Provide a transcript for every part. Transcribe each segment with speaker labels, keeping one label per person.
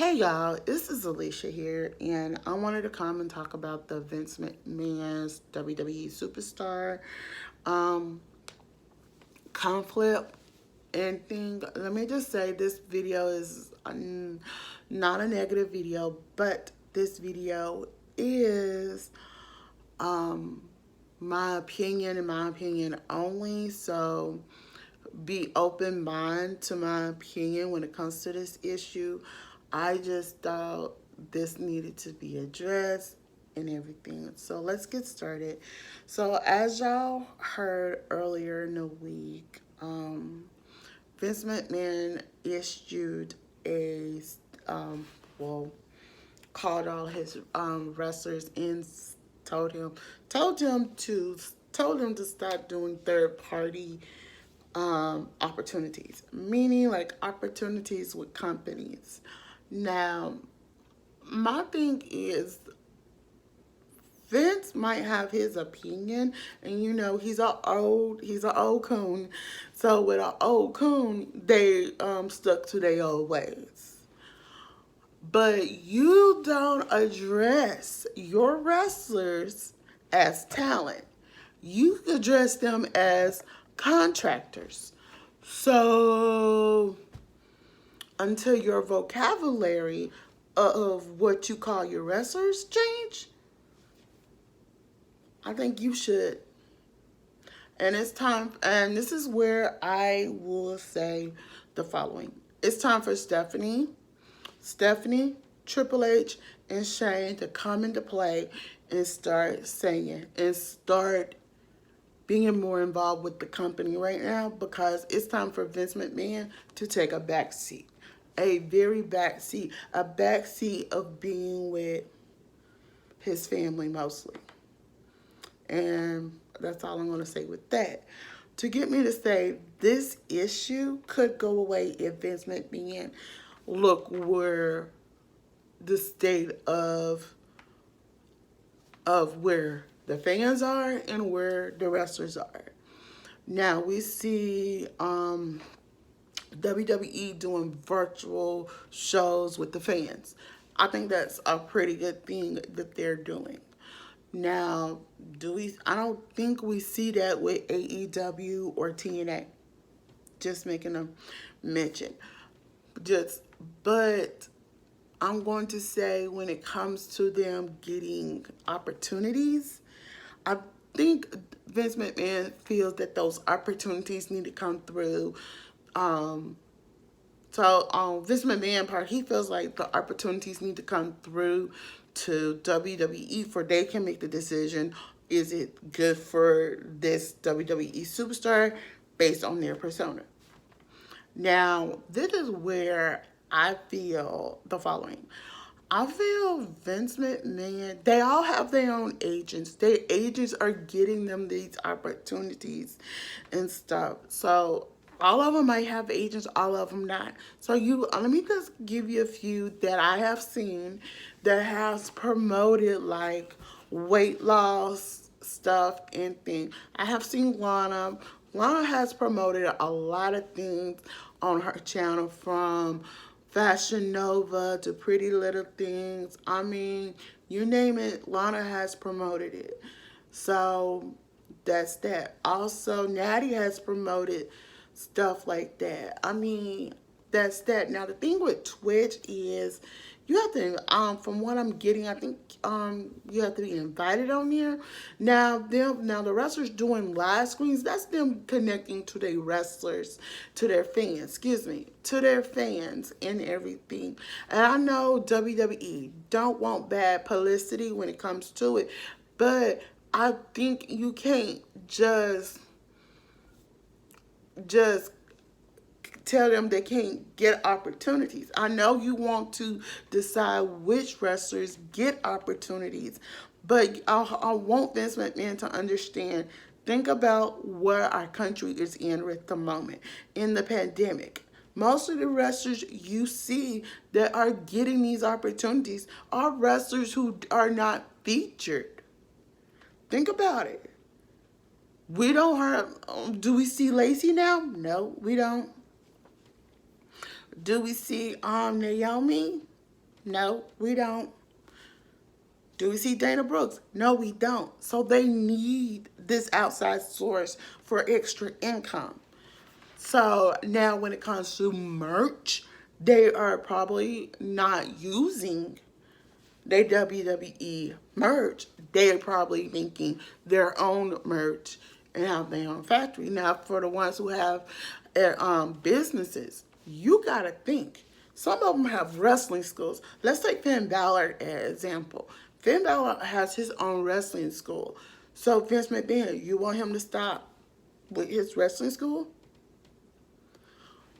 Speaker 1: Hey y'all, this is Alicia here, and I wanted to come and talk about the Vince McMahon's WWE superstar um, conflict and thing. Let me just say this video is not a negative video, but this video is um, my opinion and my opinion only. So be open mind to my opinion when it comes to this issue. I just thought this needed to be addressed and everything. So let's get started. So as y'all heard earlier in the week, Vince McMahon issued a well called all his wrestlers and told him to stop doing third party opportunities, meaning like opportunities with companies. Now, my thing is Vince might have his opinion, and he's an old coon. So with an old coon, they stuck to their old ways. But you don't address your wrestlers as talent. You address them as contractors. So until your vocabulary of what you call your wrestlers change, I think you should. And it's time, and this is where I will say the following. It's time for Stephanie, Triple H, and Shane to come into play and start saying and start being more involved with the company right now, because it's time for Vince McMahon to take a back seat. A very back seat. A back seat of being with his family mostly. And that's all I'm going to say with that. To get me to say this issue could go away if Vince McMahon look where the state of where the fans are and where the wrestlers are. Now we see WWE doing virtual shows with the fans. I think that's a pretty good thing that they're doing. Now, I don't think we see that with AEW or TNA. Just making a mention. But I'm going to say when it comes to them getting opportunities, I think Vince McMahon feels that those opportunities need to come through. Vince McMahon part, he feels like the opportunities need to come through to WWE for they can make the decision. Is it good for this WWE superstar based on their persona? Now, this is where I feel the following. I feel Vince McMahon, they all have their own agents. Their agents are getting them these opportunities and stuff. So all of them might have agents, all of them not. So let me just give you a few that I have seen that has promoted like weight loss stuff and things. I have seen Lana. Lana has promoted a lot of things on her channel, from Fashion Nova to Pretty Little Things. I mean, you name it, Lana has promoted it. So that's that. Also, Natty has promoted stuff like that. I mean, that's that. Now, the thing with Twitch is you have to, from what I'm getting, I think you have to be invited on there. Now the wrestlers doing live screens, that's them connecting to their wrestlers, to their fans, to their fans and everything. And I know WWE don't want bad publicity when it comes to it, but I think you can't just tell them they can't get opportunities. I know you want to decide which wrestlers get opportunities, but I want Vince McMahon to understand, think about where our country is in at the moment, in the pandemic. Most of the wrestlers you see that are getting these opportunities are wrestlers who are not featured. Think about it. We don't have, do we see Lacey now? No, we don't. Do we see Naomi? No, we don't. Do we see Dana Brooks? No, we don't. So they need this outside source for extra income. So now when it comes to merch, they are probably not using their WWE merch. They're probably making their own merch and have their own factory. Now for the ones who have businesses, you gotta think. Some of them have wrestling schools. Let's take Finn Balor as example. Finn Balor has his own wrestling school. So Vince McMahon, you want him to stop with his wrestling school?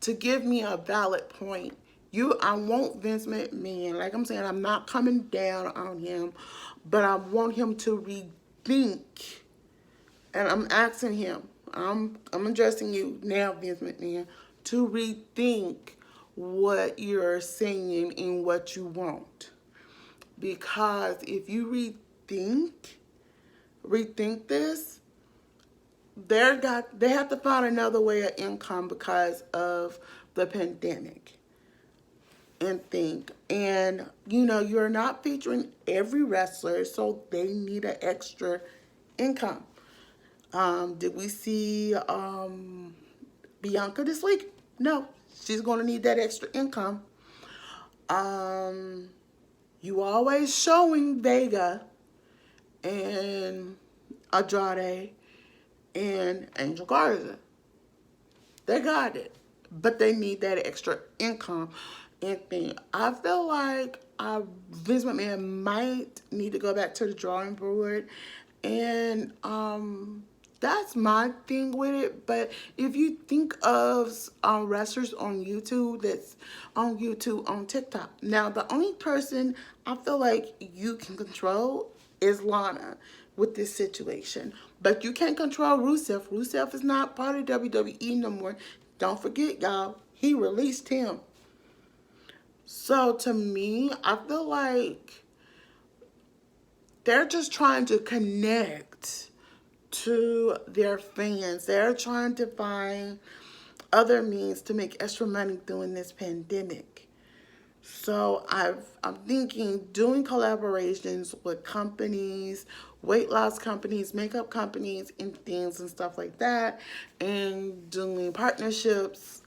Speaker 1: To give me a valid point, I want Vince McMahon, like I'm saying, I'm not coming down on him, but I want him to rethink. And I'm asking him, I'm addressing you now, Vince McMahon, to rethink what you're saying and what you want. Because if you rethink this, they have to find another way of income because of the pandemic. And think, and you're not featuring every wrestler, so they need an extra income. Did we see Bianca this week? No, she's going to need that extra income. You always showing Vega and Andrade and Angel Garza. They got it, but they need that extra income. And thing. I feel like Vince McMahon might need to go back to the drawing board, and that's my thing with it. But if you think of wrestlers on YouTube, that's on YouTube, on TikTok. Now, the only person I feel like you can control is Lana with this situation. But you can't control Rusev. Rusev is not part of WWE no more. Don't forget, y'all, he released him. So to me, I feel like they're just trying to connect to their fans. They're trying to find other means to make extra money during this pandemic. So I'm thinking doing collaborations with companies, weight loss companies, makeup companies, and things and stuff like that, and doing partnerships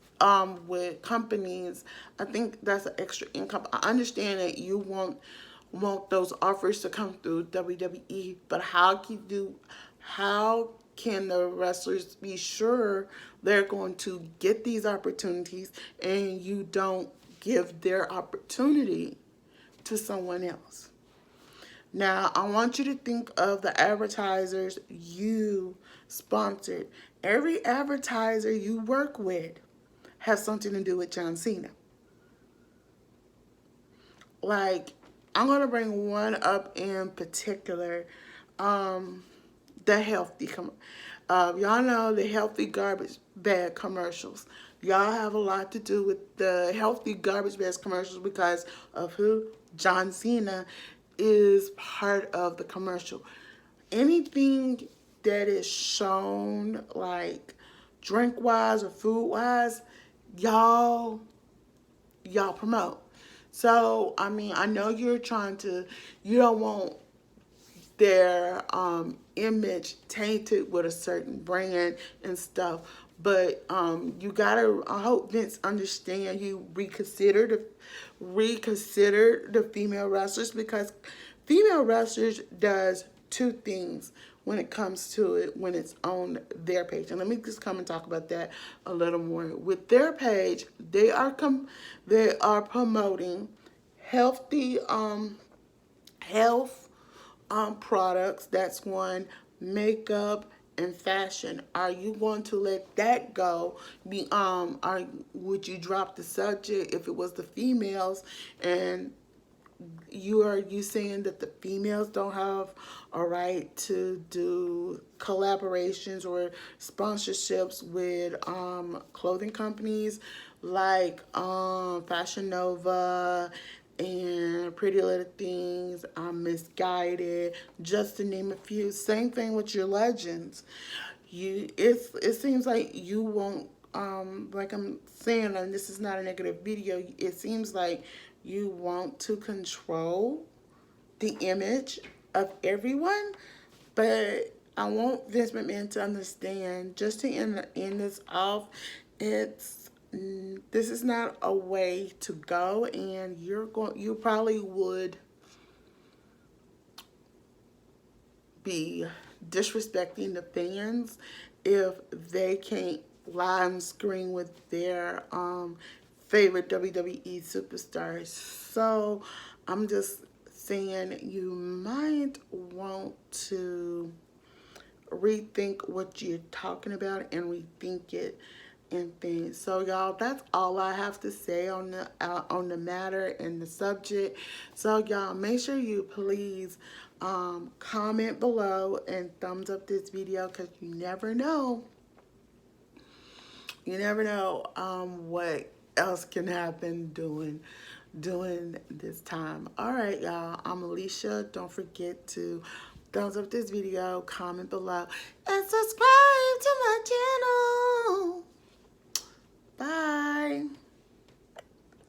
Speaker 1: with companies. I think that's an extra income. I understand that you want those offers to come through WWE, but how can the wrestlers be sure they're going to get these opportunities and you don't give their opportunity to someone else? Now, I want you to think of the advertisers you sponsored. Every advertiser you work with has something to do with John Cena. Like, I'm going to bring one up in particular, the healthy, y'all know the healthy garbage bag commercials. Y'all have a lot to do with the healthy garbage bags commercials because of who? John Cena is part of the commercial. Anything that is shown, like drink-wise or food-wise, y'all promote. So, I mean, I know you don't want their image tainted with a certain brand and stuff, but you gotta, I hope Vince understand, you reconsider the female wrestlers, because female wrestlers does two things when it comes to it when it's on their page. And let me just come and talk about that a little more. With their page, they are promoting healthy health products. That's one. Makeup and fashion. Are you going to let that go? Would you drop the subject if it was the females, and you saying that the females don't have a right to do collaborations or sponsorships with clothing companies like Fashion Nova and Pretty Little Things, Misguided, just to name a few. Same thing with your legends. It seems like you won't, like I'm saying, and this is not a negative video, it seems like you want to control the image of everyone, but I want Vince McMahon to understand, just to end this off, this is not a way to go, and you probably would be disrespecting the fans if they can't live screen with their favorite WWE superstars. So I'm just saying, you might want to rethink what you're talking about and rethink it and things. So y'all, that's all I have to say on the matter and the subject. So y'all, make sure you please comment below and thumbs up this video, because you never know what else can happen during this time. All right, y'all, I'm Alicia. Don't forget to thumbs up this video, comment below, and subscribe to my channel.